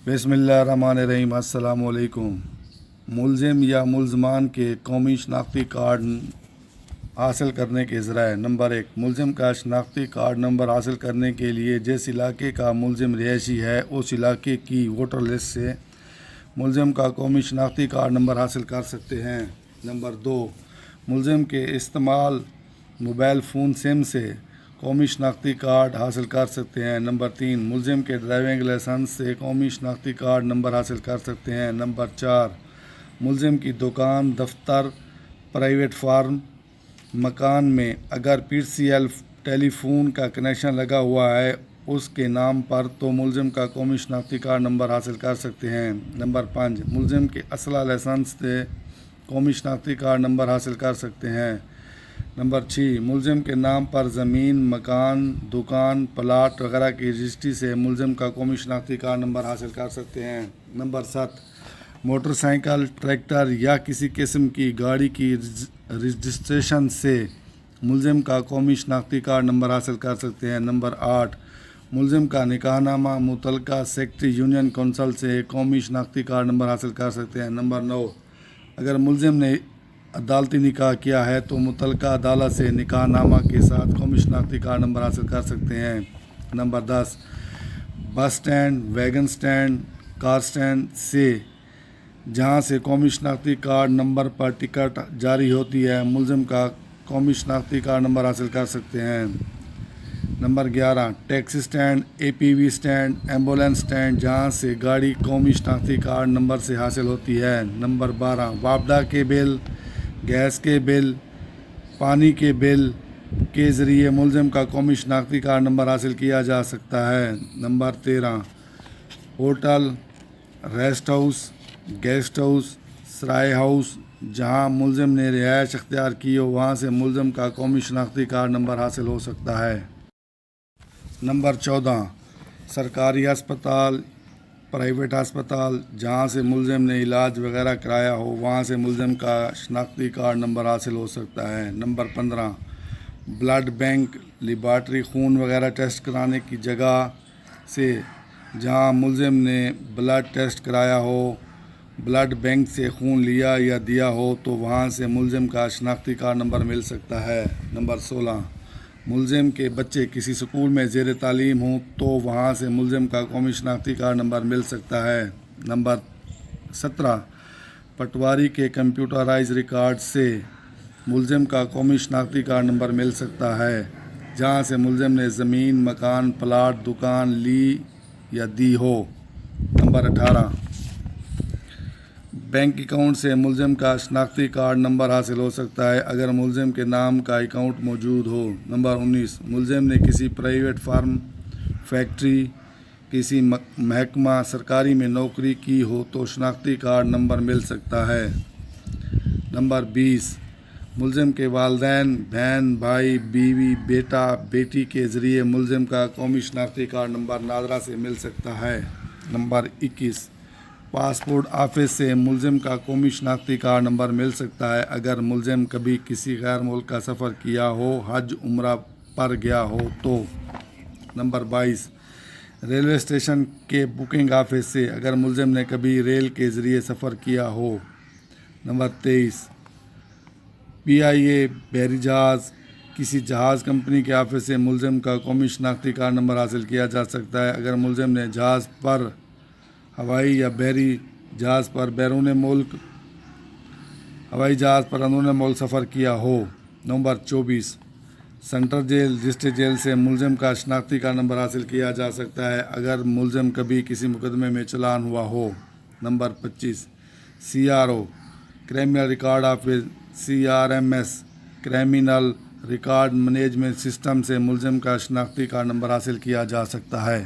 بسم اللہ الرحمن الرحیم۔ السلام علیکم۔ ملزم یا ملزمان کے قومی شناختی کارڈ حاصل کرنے کے ذرائع۔ نمبر 1، ملزم کا شناختی کارڈ نمبر حاصل کرنے کے لیے جس علاقے کا ملزم رہائشی ہے اس علاقے کی ووٹر لسٹ سے ملزم کا قومی شناختی کارڈ نمبر حاصل کر سکتے ہیں۔ نمبر 2، ملزم کے استعمال موبائل فون سم سے قومی شناختی کارڈ حاصل کر سکتے ہیں۔ نمبر 3، ملزم کے ڈرائیونگ لائسنس سے قومی شناختی کارڈ نمبر حاصل کر سکتے ہیں۔ نمبر 4، ملزم کی دکان، دفتر، پرائیویٹ فارم، مکان میں اگر PCL ٹیلی فون کا کنیکشن لگا ہوا ہے اس کے نام پر تو ملزم کا قومی شناختی کارڈ نمبر حاصل کر سکتے ہیں۔ نمبر 5، ملزم کے اسلحہ لائسنس سے قومی شناختی کارڈ نمبر حاصل کر سکتے ہیں۔ نمبر 6، ملزم کے نام پر زمین، مکان، دکان، پلاٹ وغیرہ کی رجسٹری سے ملزم کا قومی شناختی کارڈ نمبر حاصل کر سکتے ہیں۔ نمبر 7، موٹر سائیکل، ٹریکٹر یا کسی قسم کی گاڑی کی رجسٹریشن سے ملزم کا قومی شناختی کارڈ نمبر حاصل کر سکتے ہیں۔ نمبر 8، ملزم کا نکاح نامہ متعلقہ سیکرٹری یونین کونسل سے قومی شناختی کارڈ نمبر حاصل کر سکتے ہیں۔ نمبر 9، اگر ملزم نے عدالتی نکاح کیا ہے تو متعلقہ عدالت سے نکاح نامہ کے ساتھ قومی شناختی کارڈ نمبر حاصل کر سکتے ہیں۔ Number 10، bus stand, wagon stand, car stand سے جہاں سے قومی شناختی کارڈ نمبر پر ٹکٹ جاری ہوتی ہے ملزم کا قومی شناختی کارڈ نمبر حاصل کر سکتے ہیں۔ Number 11، taxi stand, APV stand, ambulance stand جہاں سے گاڑی قومی شناختی کارڈ نمبر سے حاصل ہوتی ہے۔ نمبر 12، واپڈا کے بل، گیس کے بل، پانی کے بل کے ذریعے ملزم کا قومی شناختی کارڈ نمبر حاصل کیا جا سکتا ہے۔ Number 13، hotel, rest house, guest house, سرائے ہاؤس جہاں ملزم نے رہائش اختیار کی ہو وہاں سے ملزم کا قومی شناختی کارڈ نمبر حاصل ہو سکتا ہے۔ نمبر 14، سرکاری ہسپتال، پرائیویٹ ہسپتال جہاں سے ملزم نے علاج وغیرہ کرایا ہو وہاں سے ملزم کا شناختی کارڈ نمبر حاصل ہو سکتا ہے۔ نمبر 15، بلڈ بینک، لیبارٹری خون وغیرہ ٹیسٹ کرانے کی جگہ سے جہاں ملزم نے بلڈ ٹیسٹ کرایا ہو، بلڈ بینک سے خون لیا یا دیا ہو تو وہاں سے ملزم کا شناختی کارڈ نمبر مل سکتا ہے۔ نمبر 16، ملزم کے بچے کسی اسکول میں زیر تعلیم ہوں تو وہاں سے ملزم کا قومی شناختی کارڈ نمبر مل سکتا ہے۔ نمبر 17، پٹواری کے کمپیوٹرائز ریکارڈ سے ملزم کا قومی شناختی کارڈ نمبر مل سکتا ہے جہاں سے ملزم نے زمین، مکان، پلاٹ، دکان لی یا دی ہو۔ نمبر 18، بینک اکاؤنٹ سے ملزم کا شناختی کارڈ نمبر حاصل ہو سکتا ہے اگر ملزم کے نام کا اکاؤنٹ موجود ہو۔ نمبر 19، ملزم نے کسی پرائیویٹ فارم، فیکٹری، کسی محکمہ سرکاری میں نوکری کی ہو تو شناختی کارڈ نمبر مل سکتا ہے۔ نمبر 20، ملزم کے والدین، بہن، بھائی، بیوی، بیٹا، بیٹی کے ذریعے ملزم کا قومی شناختی کارڈ نمبر ناظرہ سے مل سکتا ہے۔ نمبر 21، پاسپورٹ آفس سے ملزم کا قومی شناختی کارڈ نمبر مل سکتا ہے اگر ملزم کبھی کسی غیر ملک کا سفر کیا ہو، حج عمرہ پر گیا ہو تو۔ نمبر 22، ریلوے اسٹیشن کے بکنگ آفس سے اگر ملزم نے کبھی ریل کے ذریعے سفر کیا ہو۔ نمبر 23، PIA بحری جہاز، کسی جہاز کمپنی کے آفس سے ملزم کا قومی شناختی کارڈ نمبر حاصل کیا جا سکتا ہے اگر ملزم نے جہاز پر، ہوائی یا بحری جہاز پر بیرون ملک، ہوائی جہاز پر اندرون ملک سفر کیا ہو۔ Number 24، central jail, district jail سے ملزم کا شناختی کارڈ نمبر حاصل کیا جا سکتا ہے اگر ملزم کبھی کسی مقدمے میں چلان ہوا ہو۔ Number 25، CRO، criminal record office, CRMS، criminal record management system سے ملزم کا شناختی کارڈ نمبر حاصل کیا جا سکتا ہے۔